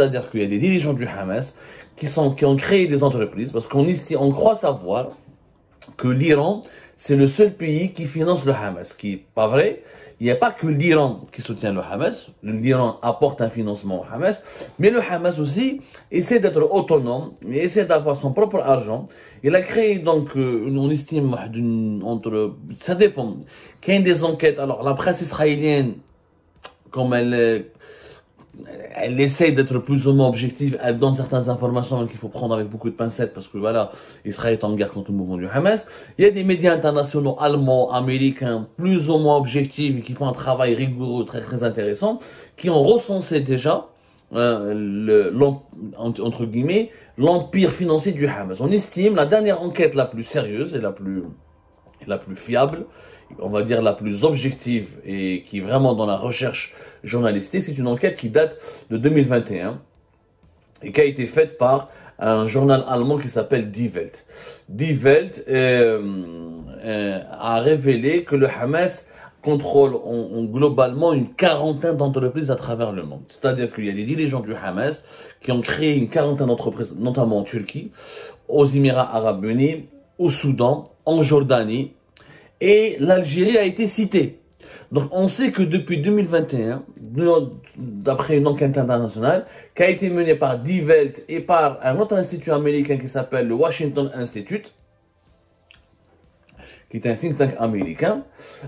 c'est-à-dire qu'il y a des dirigeants du Hamas qui ont créé des entreprises, parce on croit savoir que l'Iran, c'est le seul pays qui finance le Hamas, ce qui n'est pas vrai. Il n'y a pas que l'Iran qui soutient le Hamas. L'Iran apporte un financement au Hamas, mais le Hamas aussi essaie d'être autonome, et essaie d'avoir son propre argent. Il a créé donc, on estime, ça dépend. Qu'il y a des enquêtes, alors la presse israélienne, comme elle essaie d'être plus ou moins objective, elle donne certaines informations qu'il faut prendre avec beaucoup de pincettes parce que voilà, Israël est en guerre contre le mouvement du Hamas. Il y a des médias internationaux allemands, américains, plus ou moins objectifs et qui font un travail rigoureux, très très intéressant, qui ont recensé déjà entre guillemets l'empire financier du Hamas. On estime la dernière enquête la plus sérieuse et la plus fiable, on va dire la plus objective et qui est vraiment dans la recherche journalistique, c'est une enquête qui date de 2021 et qui a été faite par un journal allemand qui s'appelle Die Welt. Die Welt a révélé que le Hamas contrôle globalement une quarantaine d'entreprises à travers le monde. C'est-à-dire qu'il y a des dirigeants du Hamas qui ont créé une quarantaine d'entreprises, notamment en Turquie, aux Émirats Arabes Unis, au Soudan, en Jordanie, et l'Algérie a été citée. Donc on sait que depuis 2021, d'après une enquête internationale, qui a été menée par Die Welt et par un autre institut américain qui s'appelle le Washington Institute, qui est un think tank américain,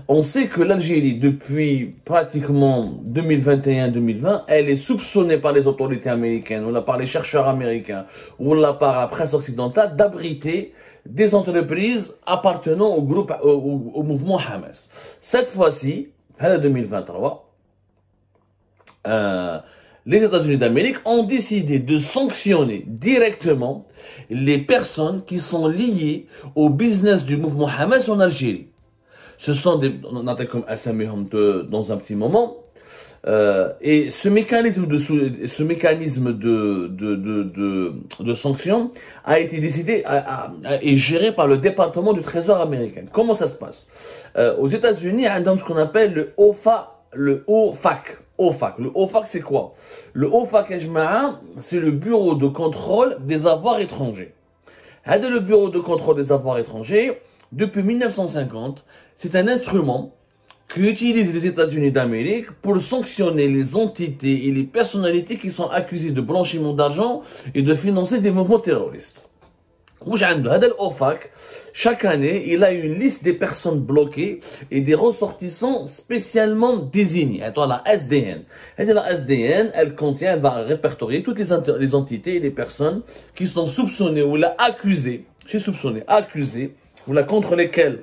on sait que l'Algérie, depuis pratiquement 2021-2020, elle est soupçonnée par les autorités américaines, ou par les chercheurs américains, ou par la presse occidentale, d'abriter des entreprises appartenant au mouvement Hamas. Cette fois-ci, en 2023, les États-Unis d'Amérique ont décidé de sanctionner directement les personnes qui sont liées au business du mouvement Hamas en Algérie. Ce sont des, on a comme SME dans un petit moment, et ce mécanisme de sanction a été décidé et géré par le département du Trésor américain. Comment ça se passe? Aux États-Unis, il y a ce qu'on appelle le OFAC. Le OFAC, c'est quoi? Le OFAC, c'est le bureau de contrôle des avoirs étrangers. Le bureau de contrôle des avoirs étrangers, depuis 1950, c'est un instrument qu'utilisent les États-Unis d'Amérique pour sanctionner les entités et les personnalités qui sont accusées de blanchiment d'argent et de financer des mouvements terroristes. Chaque année, il a une liste des personnes bloquées et des ressortissants spécialement désignés. La SDN. La SDN, elle va répertorier toutes les entités et les personnes qui sont soupçonnées ou accusées, ou contre lesquelles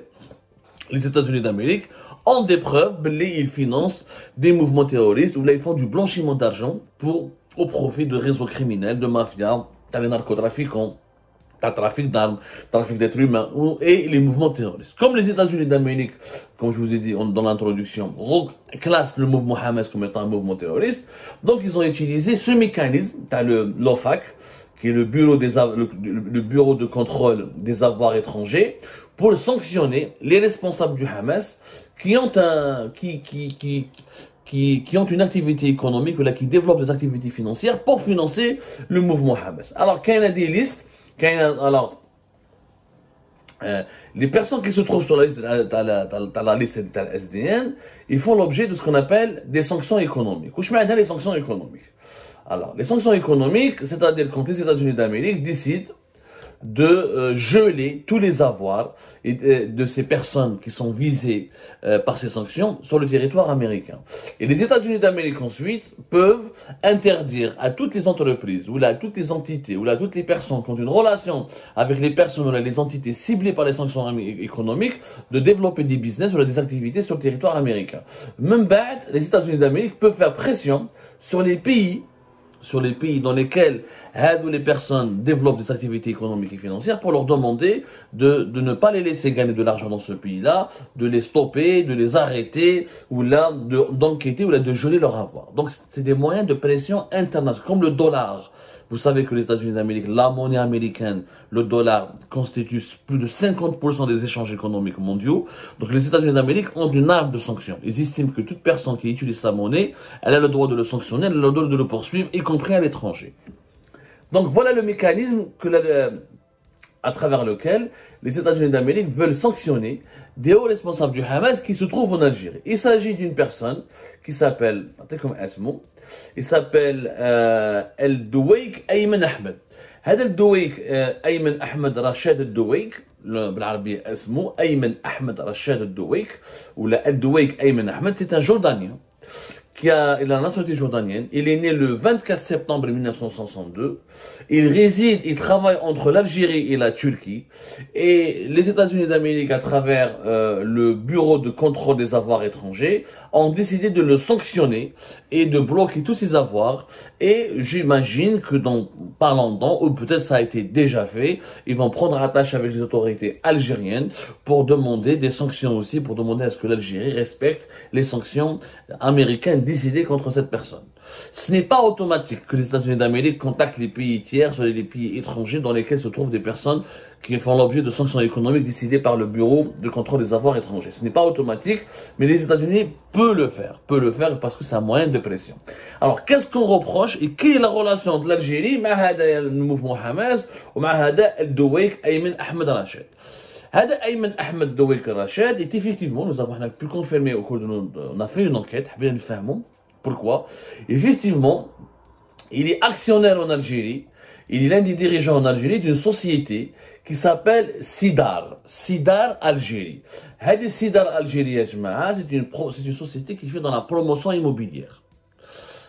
les États-Unis d'Amérique ont des preuves, ils financent des mouvements terroristes, ou là ils font du blanchiment d'argent au profit de réseaux criminels, de mafia, des narcotrafiquants, trafic d'armes, trafic d'êtres humains et les mouvements terroristes. Comme les États-Unis d'Amérique, comme je vous ai dit dans l'introduction, classent le mouvement Hamas comme étant un mouvement terroriste, donc ils ont utilisé ce mécanisme, l'OFAC, qui est le bureau de contrôle des avoirs étrangers, pour sanctionner les responsables du Hamas qui ont une activité économique ou qui développent des activités financières pour financer le mouvement Hamas. Alors, quand il y a des listes, les personnes qui se trouvent sur la liste, la liste de la SDN, ils font l'objet de ce qu'on appelle des sanctions économiques. Les sanctions économiques. Alors, les sanctions économiques, c'est-à-dire quand les États-Unis d'Amérique décident de geler tous les avoirs de ces personnes qui sont visées par ces sanctions sur le territoire américain. Et les États-Unis d'Amérique ensuite peuvent interdire à toutes les entreprises, ou à toutes les entités, ou à toutes les personnes qui ont une relation avec les personnes ou les entités ciblées par les sanctions économiques, de développer des business ou des activités sur le territoire américain. Même les États-Unis d'Amérique peuvent faire pression sur les pays dans lesquels les personnes développent des activités économiques et financières pour leur demander de ne pas les laisser gagner de l'argent dans ce pays-là, de les stopper, de les arrêter, ou d'enquêter, ou de geler leur avoir. Donc, c'est des moyens de pression internationale, comme le dollar. Vous savez que les États-Unis d'Amérique, la monnaie américaine, le dollar, constitue plus de 50% des échanges économiques mondiaux. Donc les États-Unis d'Amérique ont une arme de sanction. Ils estiment que toute personne qui utilise sa monnaie, elle a le droit de le sanctionner, elle a le droit de le poursuivre, y compris à l'étranger. Donc voilà le mécanisme à travers lequel les États-Unis d'Amérique veulent sanctionner des hauts responsables du Hamas qui se trouvent en Algérie. Il s'agit d'une personne qui s'appelle, il s'appelle El-Douaik Ayman Ahmed. هذا الدويك أيمن أحمد رشاد الدويك بالعربية اسمه أيمن أحمد رشاد الدويك ولا الدويك أيمن أحمد. C'est un Jordanien il a la nationalité jordanienne. Il est né le 24 septembre 1962. Il réside, il travaille entre l'Algérie et la Turquie. Et les États-Unis d'Amérique, à travers le Bureau de contrôle des avoirs étrangers, ont décidé de le sanctionner et de bloquer tous ses avoirs. Et j'imagine que par longtemps, ou peut-être ça a été déjà fait, ils vont prendre attache avec les autorités algériennes pour demander des sanctions aussi, pour demander à ce que l'Algérie respecte les sanctions américaines décidées contre cette personne. Ce n'est pas automatique que les États-Unis d'Amérique contactent les pays tiers, soit les pays étrangers dans lesquels se trouvent des personnes qui font l'objet de sanctions économiques décidées par le Bureau de contrôle des avoirs étrangers. Ce n'est pas automatique, mais les États-Unis peuvent le faire parce que c'est un moyen de pression. Alors, qu'est-ce qu'on reproche et quelle est la relation de l'Algérie avec le mouvement Hamas ou avec Douaik Ayman Ahmed Rachad? هذا أيمن أحمد دويك رشاد est effectivement, nous avons pu confirmer au cours de on a fait une enquête, bien نفهموا pourquoi. Effectivement, il est actionnaire en Algérie, il est l'un des dirigeants en Algérie d'une société qui s'appelle Sidar Algérie. هذه Sidar Algérie يا جماعة, c'est une société qui fait dans la promotion immobilière.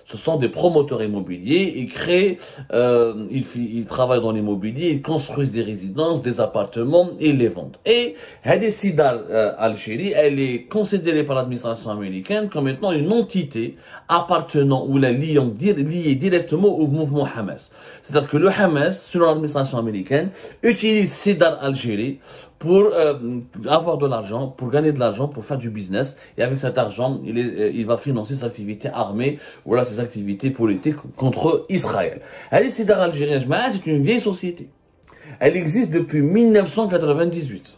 Ce sont des promoteurs immobiliers, ils créent, ils travaillent dans l'immobilier, ils construisent des résidences, des appartements et ils les vendent. Et Hadi Sidar Algérie, elle est considérée par l'administration américaine comme étant une entité appartenant ou liée directement au mouvement Hamas. C'est-à-dire que le Hamas, selon l'administration américaine, utilise Sidar Algérie pour avoir de l'argent, pour gagner de l'argent, pour faire du business. Et avec cet argent, il va financer ses activités armées ou ses activités politiques contre Israël. Allez, Sidar Algérie, c'est une vieille société. Elle existe depuis 1998.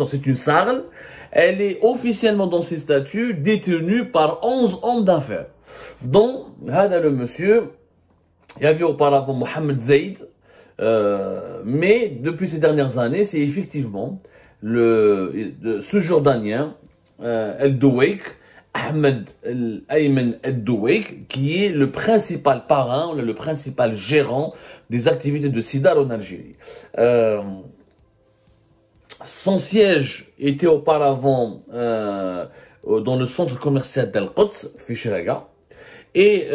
C'est une SARL. Elle est officiellement dans ses statuts détenue par 11 hommes d'affaires. Dont, le monsieur, il y avait auparavant Mohamed Zaid. Mais depuis ces dernières années, c'est effectivement ce Jordanien, El-Douaik, Ahmed Ayman El-Douaik, qui est le principal parrain, le principal gérant des activités de Sidar en Algérie. Son siège était auparavant dans le centre commercial d'Al-Quds, Fichraga. Et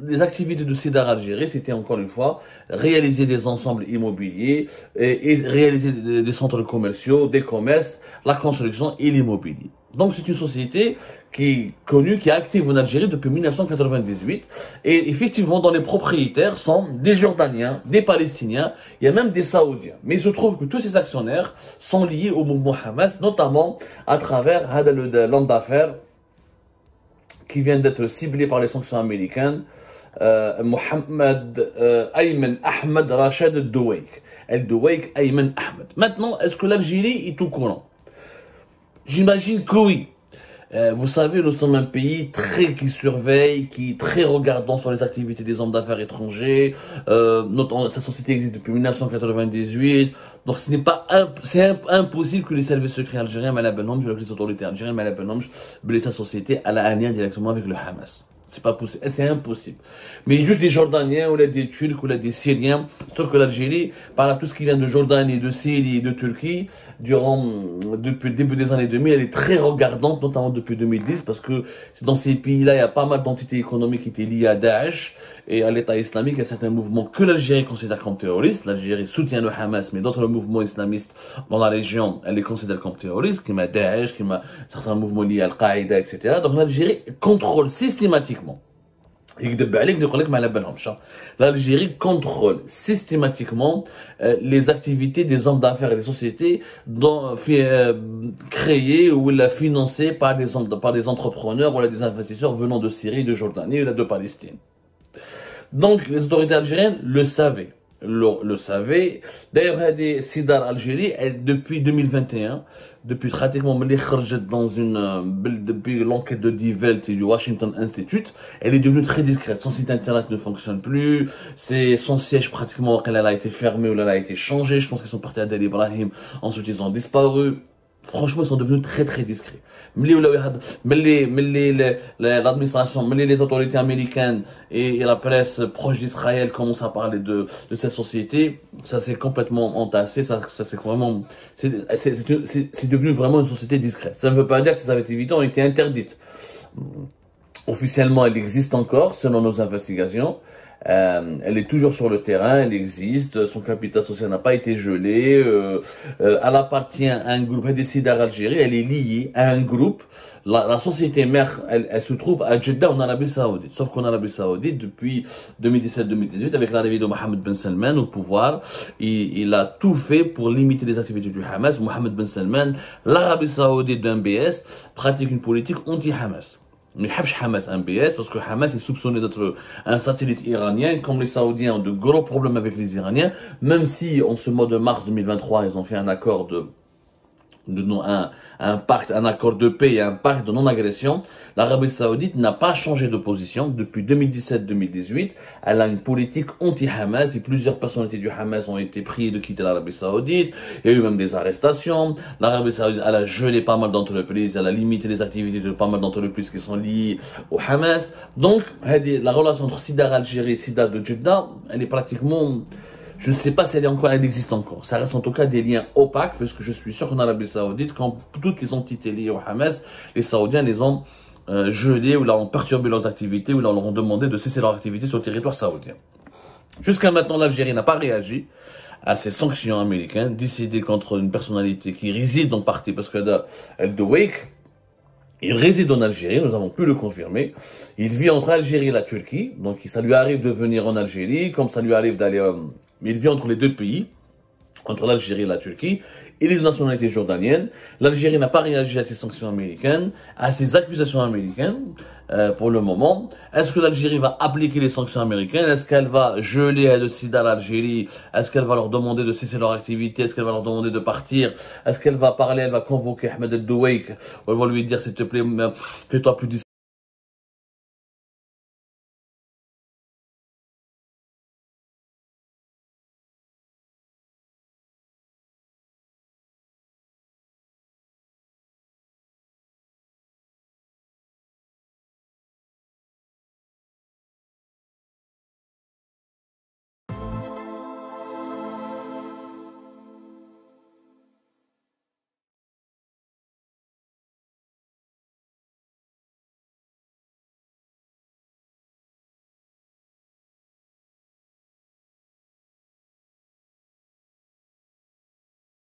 les activités de Sidar Algérie, c'était encore une fois réaliser des ensembles immobiliers et réaliser des centres commerciaux, des commerces, la construction et l'immobilier. Donc c'est une société qui est connue, qui est active en Algérie depuis 1998. Et effectivement, dans les propriétaires sont des Jordaniens, des Palestiniens, il y a même des Saoudiens. Mais il se trouve que tous ces actionnaires sont liés au mouvement Hamas, notamment à travers l'homme d'affaires qui vient d'être ciblé par les sanctions américaines, Mohamed Ayman Ahmed Rachad El-Douaik. El-Douaik Ayman Ahmed. Maintenant, est-ce que l'Algérie est au courant? J'imagine que oui. Vous savez, nous sommes un pays qui surveille, qui est très regardant sur les activités des hommes d'affaires étrangers. Sa société existe depuis 1998. Donc c'est impossible que les services secrets algériens, les autorités algériennes, sa société, elle a un lien directement avec le Hamas. C'est pas possible, c'est impossible. Mais juste des Jordaniens, ou des Turcs, ou des Syriens, c'est sûr que l'Algérie, par tout ce qui vient de Jordanie, de Syrie et de Turquie, depuis le début des années 2000, elle est très regardante, notamment depuis 2010, parce que dans ces pays-là, il y a pas mal d'entités économiques qui étaient liées à Daesh et à l'État islamique. Il y a certains mouvements que l'Algérie considère comme terroristes. L'Algérie soutient le Hamas, mais d'autres mouvements islamistes dans la région, elle les considère comme terroristes, comme Daesh, comme certains mouvements liés à Al-Qaïda, etc. Donc l'Algérie contrôle systématiquement. L'Algérie contrôle systématiquement les activités des hommes d'affaires et des sociétés créées ou financées par des entrepreneurs ou des investisseurs venant de Syrie, de Jordanie ou de Palestine. Donc, les autorités algériennes le savaient. Le savaient. D'ailleurs, Sidar Algérie, depuis 2021, depuis pratiquement depuis l'enquête de Die Welt et du Washington Institute, elle est devenue très discrète. Son site internet ne fonctionne plus. Son siège pratiquement, elle a été fermé ou elle a été changé. Je pense qu'ils sont partis à Del Ibrahim. Ensuite, ils ont disparu. Franchement, ils sont devenus très très discrets. L'administration, les autorités américaines et la presse proche d'Israël commencent à parler de cette société. Ça s'est complètement entassé. Ça c'est vraiment, c'est devenu vraiment une société discrète. Ça ne veut pas dire que ces activités ont été interdites. Officiellement, elle existe encore, selon nos investigations. Elle est toujours sur le terrain, elle existe, son capital social n'a pas été gelé, elle appartient à un groupe, elle décide à Algérie, elle est liée à un groupe. La société mère, elle se trouve à Jeddah en Arabie Saoudite. Sauf qu'en Arabie Saoudite, depuis 2017-2018, avec l'arrivée de Mohammed Ben Salman au pouvoir, il a tout fait pour limiter les activités du Hamas. Mohammed Ben Salman, l'Arabie Saoudite d'un BS, pratique une politique anti-Hamas. Mais Hamas un BS parce que Hamas est soupçonné d'être un satellite iranien, comme les Saoudiens ont de gros problèmes avec les Iraniens, même si en ce mois de mars 2023 ils ont fait un accord un pacte, un accord de paix et un pacte de non-agression. L'Arabie Saoudite n'a pas changé de position depuis 2017-2018. Elle a une politique anti-Hamas et plusieurs personnalités du Hamas ont été priées de quitter l'Arabie Saoudite. Il y a eu même des arrestations. L'Arabie Saoudite, elle a gelé pas mal d'entreprises, elle a limité les activités de pas mal d'entreprises qui sont liées au Hamas. Donc, la relation entre Sidar Algérie et Sidar de Jeddah, elle est pratiquement... Je ne sais pas si elle existe encore. Ça reste en tout cas des liens opaques, parce que je suis sûr qu'en Arabie Saoudite, quand toutes les entités liées au Hamas, les Saoudiens les ont gelés, ou leur ont perturbé leurs activités, ou leur ont demandé de cesser leurs activités sur le territoire saoudien. Jusqu'à maintenant, l'Algérie n'a pas réagi à ces sanctions américaines, décidées contre une personnalité qui réside en partie, parce que Al-Dawayk, il réside en Algérie, nous avons pu le confirmer. Il vit entre l'Algérie et la Turquie, donc ça lui arrive de venir en Algérie, comme ça lui arrive d'aller... Mais il vit entre les deux pays, entre l'Algérie et la Turquie. Il est de nationalité jordanienne. L'Algérie n'a pas réagi à ces sanctions américaines, à ces accusations américaines, pour le moment. Est-ce que l'Algérie va appliquer les sanctions américaines? Est-ce qu'elle va geler le Sidar l'Algérie? Est-ce qu'elle va leur demander de cesser leur activité? Est-ce qu'elle va leur demander de partir? Est-ce qu'elle va parler, elle va convoquer Ahmed El Dawayk? Ou elle va lui dire, s'il te plaît, fais-toi plus